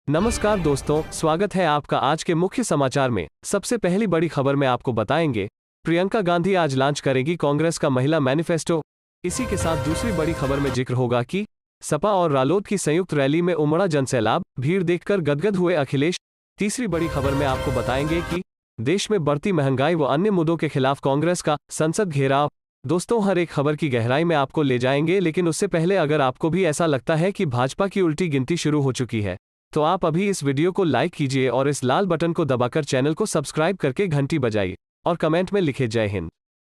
नमस्कार दोस्तों, स्वागत है आपका आज के मुख्य समाचार में। सबसे पहली बड़ी खबर में आपको बताएंगे, प्रियंका गांधी आज लॉन्च करेगी कांग्रेस का महिला मैनिफेस्टो। इसी के साथ दूसरी बड़ी खबर में जिक्र होगा कि सपा और रालोद की संयुक्त रैली में उमड़ा जनसैलाब, भीड़ देखकर गदगद हुए अखिलेश। तीसरी बड़ी खबर में आपको बताएंगे कि देश में बढ़ती महंगाई व अन्य मुद्दों के खिलाफ कांग्रेस का संसद घेराव। दोस्तों, हर एक खबर की गहराई में आपको ले जाएंगे, लेकिन उससे पहले अगर आपको भी ऐसा लगता है कि भाजपा की उल्टी गिनती शुरू हो चुकी है, तो आप अभी इस वीडियो को लाइक कीजिए और इस लाल बटन को दबाकर चैनल को सब्सक्राइब करके घंटी बजाइए और कमेंट में लिखे जय हिंद।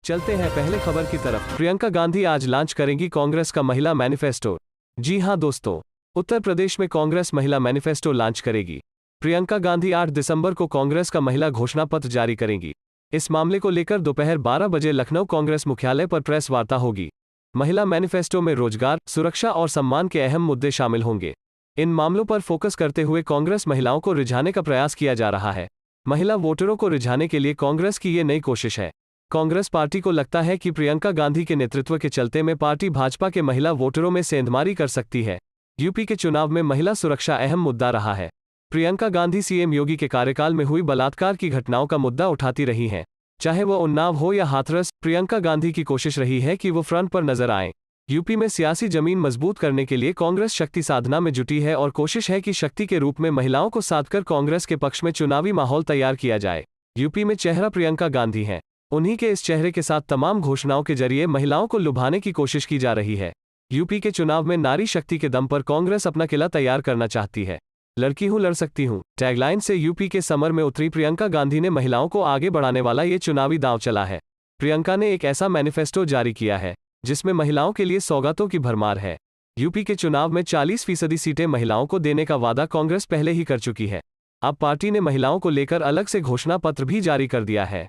चलते हैं पहले खबर की तरफ। प्रियंका गांधी आज लॉन्च करेंगी कांग्रेस का महिला मैनिफेस्टो। जी हां दोस्तों, उत्तर प्रदेश में कांग्रेस महिला मैनिफेस्टो लॉन्च करेगी। प्रियंका गांधी 8 दिसंबर को कांग्रेस का महिला घोषणा पत्र जारी करेंगी। इस मामले को लेकर दोपहर 12 बजे लखनऊ कांग्रेस मुख्यालय पर प्रेस वार्ता होगी। महिला मैनिफेस्टो में रोजगार, सुरक्षा और सम्मान के अहम मुद्दे शामिल होंगे। इन मामलों पर फोकस करते हुए कांग्रेस महिलाओं को रिझाने का प्रयास किया जा रहा है। महिला वोटरों को रिझाने के लिए कांग्रेस की ये नई कोशिश है। कांग्रेस पार्टी को लगता है कि प्रियंका गांधी के नेतृत्व के चलते में पार्टी भाजपा के महिला वोटरों में सेंधमारी कर सकती है। यूपी के चुनाव में महिला सुरक्षा अहम मुद्दा रहा है। प्रियंका गांधी सीएम योगी के कार्यकाल में हुई बलात्कार की घटनाओं का मुद्दा उठाती रही हैं। चाहे वो उन्नाव हो या हाथरस, प्रियंका गांधी की कोशिश रही है कि वो फ्रंट पर नजर आएं। यूपी में सियासी जमीन मजबूत करने के लिए कांग्रेस शक्ति साधना में जुटी है और कोशिश है कि शक्ति के रूप में महिलाओं को साधकर कांग्रेस के पक्ष में चुनावी माहौल तैयार किया जाए। यूपी में चेहरा प्रियंका गांधी है। उन्हीं के इस चेहरे के साथ तमाम घोषणाओं के जरिए महिलाओं को लुभाने की कोशिश की जा रही है। यूपी के चुनाव में नारी शक्ति के दम पर कांग्रेस अपना किला तैयार करना चाहती है। लड़की हूं लड़ सकती हूं टैगलाइन से यूपी के समर में उतरी प्रियंका गांधी ने महिलाओं को आगे बढ़ाने वाला ये चुनावी दांव चला है। प्रियंका ने एक ऐसा मैनिफेस्टो जारी किया है जिसमें महिलाओं के लिए सौगातों की भरमार है। यूपी के चुनाव में 40% सीटें महिलाओं को देने का वादा कांग्रेस पहले ही कर चुकी है। अब पार्टी ने महिलाओं को लेकर अलग से घोषणा पत्र भी जारी कर दिया है।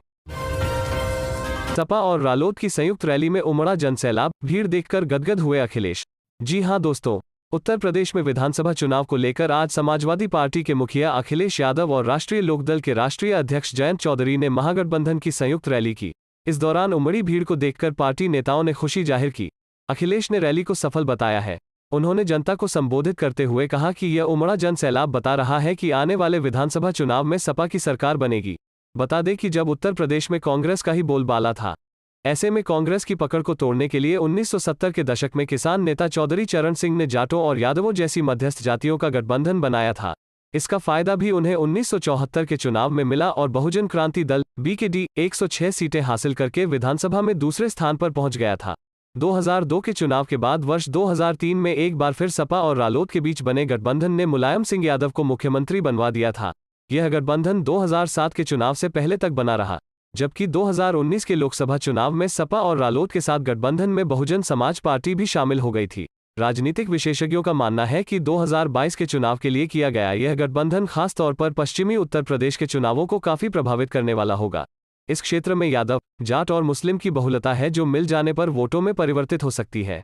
सपा और रालोद की संयुक्त रैली में उमड़ा जनसैलाब, भीड़ देखकर गदगद हुए अखिलेश। जी हां दोस्तों, उत्तर प्रदेश में विधानसभा चुनाव को लेकर आज समाजवादी पार्टी के मुखिया अखिलेश यादव और राष्ट्रीय लोकदल के राष्ट्रीय अध्यक्ष जयंत चौधरी ने महागठबंधन की संयुक्त रैली की। इस दौरान उमड़ी भीड़ को देखकर पार्टी नेताओं ने खुशी जाहिर की। अखिलेश ने रैली को सफल बताया है। उन्होंने जनता को संबोधित करते हुए कहा कि यह उमड़ा जनसैलाब बता रहा है कि आने वाले विधानसभा चुनाव में सपा की सरकार बनेगी। बता दें कि जब उत्तर प्रदेश में कांग्रेस का ही बोलबाला था, ऐसे में कांग्रेस की पकड़ को तोड़ने के लिए 1970 के दशक में किसान नेता चौधरी चरण सिंह ने जाटों और यादवों जैसी मध्यस्थ जातियों का गठबंधन बनाया था। इसका फायदा भी उन्हें 1974 के चुनाव में मिला और बहुजन क्रांति दल BKD 106 सीटें हासिल करके विधानसभा में दूसरे स्थान पर पहुंच गया था। 2002 के चुनाव के बाद वर्ष 2003 में एक बार फिर सपा और रालोद के बीच बने गठबंधन ने मुलायम सिंह यादव को मुख्यमंत्री बनवा दिया था। यह गठबंधन 2007 के चुनाव से पहले तक बना रहा, जबकि 2019 के लोकसभा चुनाव में सपा और रालोद के साथ गठबंधन में बहुजन समाज पार्टी भी शामिल हो गई थी। राजनीतिक विशेषज्ञों का मानना है कि 2022 के चुनाव के लिए किया गया यह गठबंधन खास तौर पर पश्चिमी उत्तर प्रदेश के चुनावों को काफी प्रभावित करने वाला होगा। इस क्षेत्र में यादव, जाट और मुस्लिम की बहुलता है जो मिल जाने पर वोटों में परिवर्तित हो सकती है।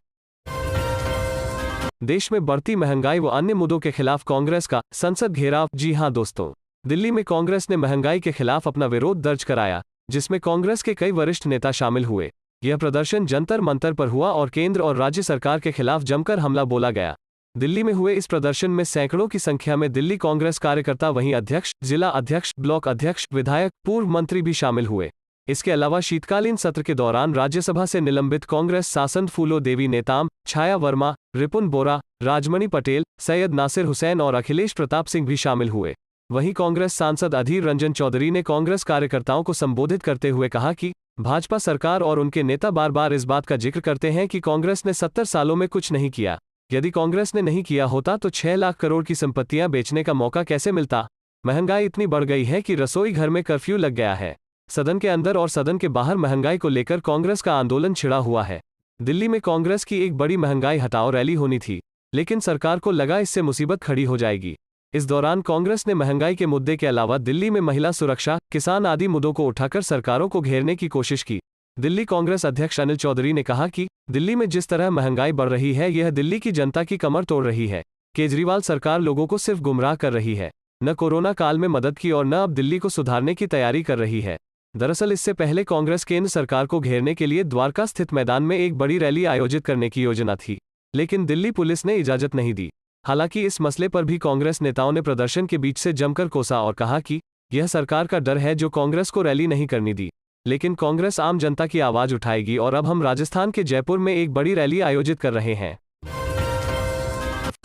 देश में बढ़ती महंगाई व अन्य मुद्दों के खिलाफ कांग्रेस का संसद घेराव। जी हां दोस्तों, दिल्ली में कांग्रेस ने महंगाई के खिलाफ अपना विरोध दर्ज कराया, जिसमें कांग्रेस के कई वरिष्ठ नेता शामिल हुए। यह प्रदर्शन जंतर मंतर पर हुआ और केंद्र और राज्य सरकार के खिलाफ जमकर हमला बोला गया। दिल्ली में हुए इस प्रदर्शन में सैकड़ों की संख्या में दिल्ली कांग्रेस कार्यकर्ता, वहीं अध्यक्ष, जिला अध्यक्ष, ब्लॉक अध्यक्ष, विधायक, पूर्व मंत्री भी शामिल हुए। इसके अलावा शीतकालीन सत्र के दौरान राज्यसभा से निलंबित कांग्रेस सांसद फूलो देवी नेताम, छाया वर्मा, रिपुन बोरा, राजमणि पटेल, सैयद नासिर हुसैन और अखिलेश प्रताप सिंह भी शामिल हुए। वहीं कांग्रेस सांसद अधीर रंजन चौधरी ने कांग्रेस कार्यकर्ताओं को संबोधित करते हुए कहा कि भाजपा सरकार और उनके नेता बार बार इस बात का जिक्र करते हैं कि कांग्रेस ने 70 सालों में कुछ नहीं किया। यदि कांग्रेस ने नहीं किया होता तो 6 लाख करोड़ की संपत्तियां बेचने का मौका कैसे मिलता। महंगाई इतनी बढ़ गई है कि रसोई घर में कर्फ्यू लग गया है। सदन के अंदर और सदन के बाहर महंगाई को लेकर कांग्रेस का आंदोलन छिड़ा हुआ है। दिल्ली में कांग्रेस की एक बड़ी महंगाई हटाओ रैली होनी थी, लेकिन सरकार को लगा इससे मुसीबत खड़ी हो जाएगी। इस दौरान कांग्रेस ने महंगाई के मुद्दे के अलावा दिल्ली में महिला सुरक्षा, किसान आदि मुद्दों को उठाकर सरकारों को घेरने की कोशिश की। दिल्ली कांग्रेस अध्यक्ष अनिल चौधरी ने कहा कि दिल्ली में जिस तरह महंगाई बढ़ रही है, यह दिल्ली की जनता की कमर तोड़ रही है। केजरीवाल सरकार लोगों को सिर्फ गुमराह कर रही है, न कोरोना काल में मदद की और न अब दिल्ली को सुधारने की तैयारी कर रही है। दरअसल इससे पहले कांग्रेस केंद्र सरकार को घेरने के लिए द्वारका स्थित मैदान में एक बड़ी रैली आयोजित करने की योजना थी, लेकिन दिल्ली पुलिस ने इजाजत नहीं दी। हालांकि इस मसले पर भी कांग्रेस नेताओं ने प्रदर्शन के बीच से जमकर कोसा और कहा कि यह सरकार का डर है जो कांग्रेस को रैली नहीं करनी दी, लेकिन कांग्रेस आम जनता की आवाज उठाएगी और अब हम राजस्थान के जयपुर में एक बड़ी रैली आयोजित कर रहे हैं।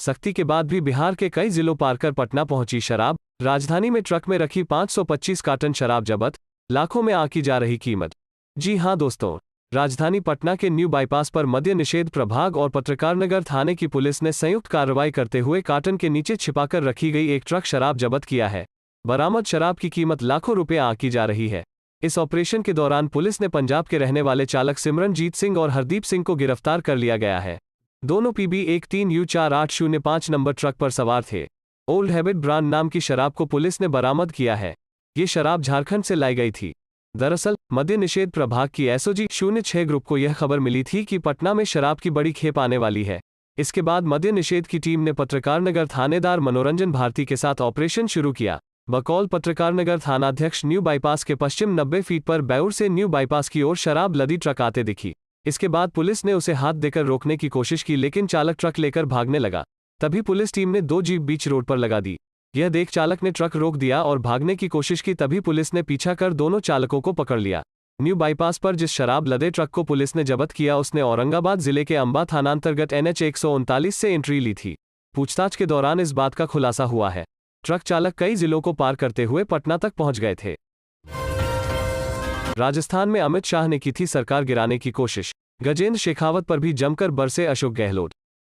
सख्ती के बाद भी बिहार के कई जिलों पार कर पटना पहुंची शराब, राजधानी में ट्रक में रखी 525 कार्टन शराब जब्त, लाखों में आंकी जा रही कीमत। जी हां दोस्तों, राजधानी पटना के न्यू बाईपास पर मद्य निषेध प्रभाग और पत्रकारनगर थाने की पुलिस ने संयुक्त कार्रवाई करते हुए कार्टन के नीचे छिपाकर रखी गई एक ट्रक शराब जब्त किया है। बरामद शराब की कीमत लाखों रुपए आंकी जा रही है। इस ऑपरेशन के दौरान पुलिस ने पंजाब के रहने वाले चालक सिमरनजीत सिंह और हरदीप सिंह को गिरफ्तार कर लिया गया है। दोनों PB 13U4805 नंबर ट्रक पर सवार थे। ओल्ड हैबिट ब्रांड नाम की शराब को पुलिस ने बरामद किया है। ये शराब झारखंड से लाई गई थी। दरअसल मद्य निषेध प्रभाग की SOG 06 ग्रुप को यह खबर मिली थी कि पटना में शराब की बड़ी खेप आने वाली है। इसके बाद मद्य निषेध की टीम ने पत्रकारनगर थानेदार मनोरंजन भारती के साथ ऑपरेशन शुरू किया। बकौल पत्रकारनगर थानाध्यक्ष न्यू बाईपास के पश्चिम 90 फीट पर बैउर से न्यू बाईपास की ओर शराब लदी ट्रक आते दिखी। इसके बाद पुलिस ने उसे हाथ देकर रोकने की कोशिश की, लेकिन चालक ट्रक लेकर भागने लगा। तभी पुलिस टीम ने 2 जीप बीच रोड पर लगा दी। यह देख चालक ने ट्रक रोक दिया और भागने की कोशिश की। तभी पुलिस ने पीछा कर दोनों चालकों को पकड़ लिया। न्यू बाईपास पर जिस शराब लदे ट्रक को पुलिस ने जब्त किया उसने औरंगाबाद जिले के अंबा थानांतर्गत NH 139 से एंट्री ली थी। पूछताछ के दौरान इस बात का खुलासा हुआ है। ट्रक चालक कई जिलों को पार करते हुए पटना तक पहुंच गए थे। राजस्थान में अमित शाह ने की थी सरकार गिराने की कोशिश, गजेंद्र शेखावत पर भी जमकर बरसे अशोक गहलोत।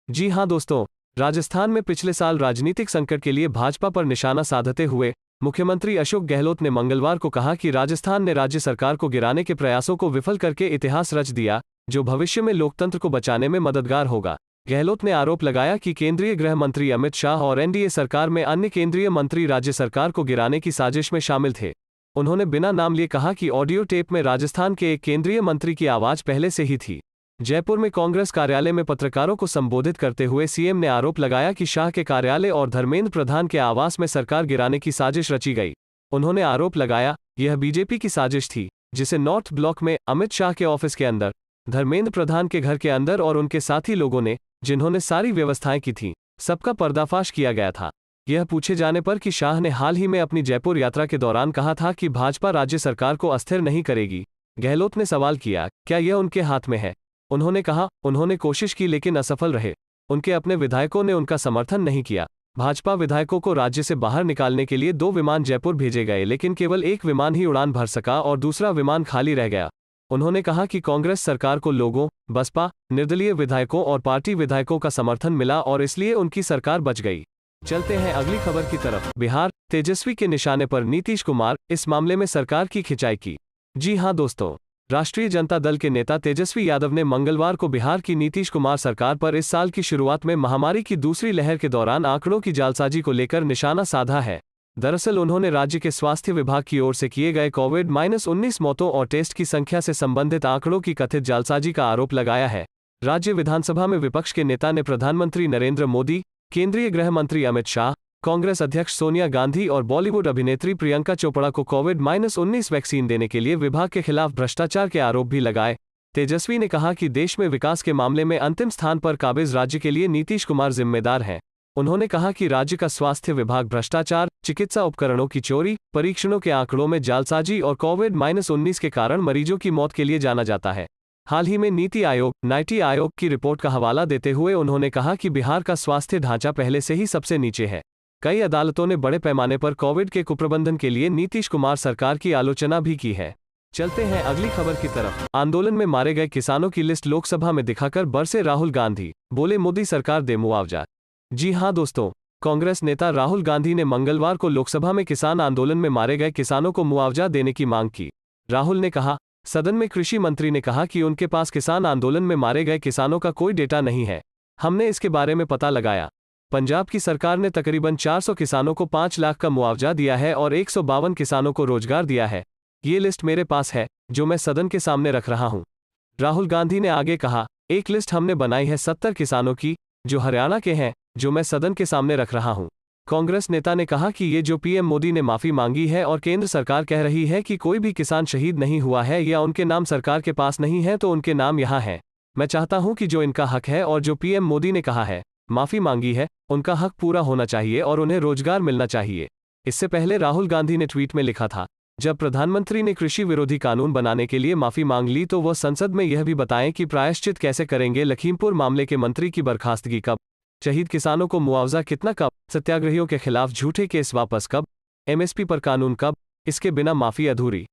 जी हां दोस्तों, राजस्थान में पिछले साल राजनीतिक संकट के लिए भाजपा पर निशाना साधते हुए मुख्यमंत्री अशोक गहलोत ने मंगलवार को कहा कि राजस्थान ने राज्य सरकार को गिराने के प्रयासों को विफल करके इतिहास रच दिया, जो भविष्य में लोकतंत्र को बचाने में मददगार होगा। गहलोत ने आरोप लगाया कि केंद्रीय गृह मंत्री अमित शाह और NDA सरकार में अन्य केंद्रीय मंत्री राज्य सरकार को गिराने की साजिश में शामिल थे। उन्होंने बिना नाम लिए कहा कि ऑडियो टेप में राजस्थान के एक केंद्रीय मंत्री की आवाज पहले से ही थी। जयपुर में कांग्रेस कार्यालय में पत्रकारों को संबोधित करते हुए CM ने आरोप लगाया कि शाह के कार्यालय और धर्मेंद्र प्रधान के आवास में सरकार गिराने की साजिश रची गई। उन्होंने आरोप लगाया, यह बीजेपी की साजिश थी, जिसे नॉर्थ ब्लॉक में अमित शाह के ऑफिस के अंदर, धर्मेंद्र प्रधान के घर के अंदर और उनके साथी लोगों ने, जिन्होंने सारी व्यवस्थाएं की थीं, सबका पर्दाफाश किया गया था। यह पूछे जाने पर कि शाह ने हाल ही में अपनी जयपुर यात्रा के दौरान कहा था कि भाजपा राज्य सरकार को अस्थिर नहीं करेगी, गहलोत ने सवाल किया, क्या यह उनके हाथ में है? उन्होंने कहा, उन्होंने कोशिश की लेकिन असफल रहे। उनके अपने विधायकों ने उनका समर्थन नहीं किया। भाजपा विधायकों को राज्य से बाहर निकालने के लिए 2 विमान जयपुर भेजे गए, लेकिन केवल एक विमान ही उड़ान भर सका और दूसरा विमान खाली रह गया। उन्होंने कहा कि कांग्रेस सरकार को लोगों, बसपा, निर्दलीय विधायकों और पार्टी विधायकों का समर्थन मिला और इसलिए उनकी सरकार बच गई। चलते हैं अगली खबर की तरफ। बिहार, तेजस्वी के निशाने पर नीतीश कुमार, इस मामले में सरकार की खिंचाई की। जी हां दोस्तों, राष्ट्रीय जनता दल के नेता तेजस्वी यादव ने मंगलवार को बिहार की नीतीश कुमार सरकार पर इस साल की शुरुआत में महामारी की दूसरी लहर के दौरान आंकड़ों की जालसाजी को लेकर निशाना साधा है। दरअसल उन्होंने राज्य के स्वास्थ्य विभाग की ओर से किए गए कोविड-19 मौतों और टेस्ट की संख्या से संबंधित आंकड़ों की कथित जालसाजी का आरोप लगाया है। राज्य विधानसभा में विपक्ष के नेता ने प्रधानमंत्री नरेंद्र मोदी, केंद्रीय गृह मंत्री अमित शाह, कांग्रेस अध्यक्ष सोनिया गांधी और बॉलीवुड अभिनेत्री प्रियंका चोपड़ा को कोविड-19 वैक्सीन देने के लिए विभाग के खिलाफ भ्रष्टाचार के आरोप भी लगाए। तेजस्वी ने कहा कि देश में विकास के मामले में अंतिम स्थान पर काबिज राज्य के लिए नीतीश कुमार जिम्मेदार हैं। उन्होंने कहा कि राज्य का स्वास्थ्य विभाग भ्रष्टाचार, चिकित्सा उपकरणों की चोरी, परीक्षणों के आंकड़ों में जालसाजी और कोविड-19 के कारण मरीजों की मौत के लिए जाना जाता है। हाल ही में नीति आयोग की रिपोर्ट का हवाला देते हुए उन्होंने कहा कि बिहार का स्वास्थ्य ढांचा पहले से ही सबसे नीचे है। कई अदालतों ने बड़े पैमाने पर कोविड के कुप्रबंधन के लिए नीतीश कुमार सरकार की आलोचना भी की है। चलते हैं अगली खबर की तरफ। आंदोलन में मारे गए किसानों की लिस्ट लोकसभा में दिखाकर बरसे राहुल गांधी, बोले मोदी सरकार दे मुआवजा। जी हां दोस्तों, कांग्रेस नेता राहुल गांधी ने मंगलवार को लोकसभा में किसान आंदोलन में मारे गए किसानों को मुआवजा देने की मांग की। राहुल ने कहा, सदन में कृषि मंत्री ने कहा कि उनके पास किसान आंदोलन में मारे गए किसानों का कोई डेटा नहीं है। हमने इसके बारे में पता लगाया। पंजाब की सरकार ने तकरीबन 400 किसानों को 5 लाख का मुआवजा दिया है और 152 किसानों को रोजगार दिया है। ये लिस्ट मेरे पास है, जो मैं सदन के सामने रख रहा हूं। राहुल गांधी ने आगे कहा, एक लिस्ट हमने बनाई है 70 किसानों की, जो हरियाणा के हैं, जो मैं सदन के सामने रख रहा हूं। कांग्रेस नेता ने कहा कि ये जो पीएम मोदी ने माफी मांगी है और केंद्र सरकार कह रही है कि कोई भी किसान शहीद नहीं हुआ है या उनके नाम सरकार के पास नहीं है, तो उनके नाम यहां हैं। मैं चाहता हूं कि जो इनका हक है और जो पीएम मोदी ने कहा है, माफी मांगी है, उनका हक पूरा होना चाहिए और उन्हें रोजगार मिलना चाहिए। इससे पहले राहुल गांधी ने ट्वीट में लिखा था, जब प्रधानमंत्री ने कृषि विरोधी कानून बनाने के लिए माफी मांग ली तो वो संसद में यह भी बताएं कि प्रायश्चित कैसे करेंगे। लखीमपुर मामले के मंत्री की बर्खास्तगी कब, शहीद किसानों को मुआवजा कितना कब, सत्याग्रहियों के खिलाफ झूठे केस वापस कब, एमएसपी पर कानून कब, इसके बिना माफी अधूरी।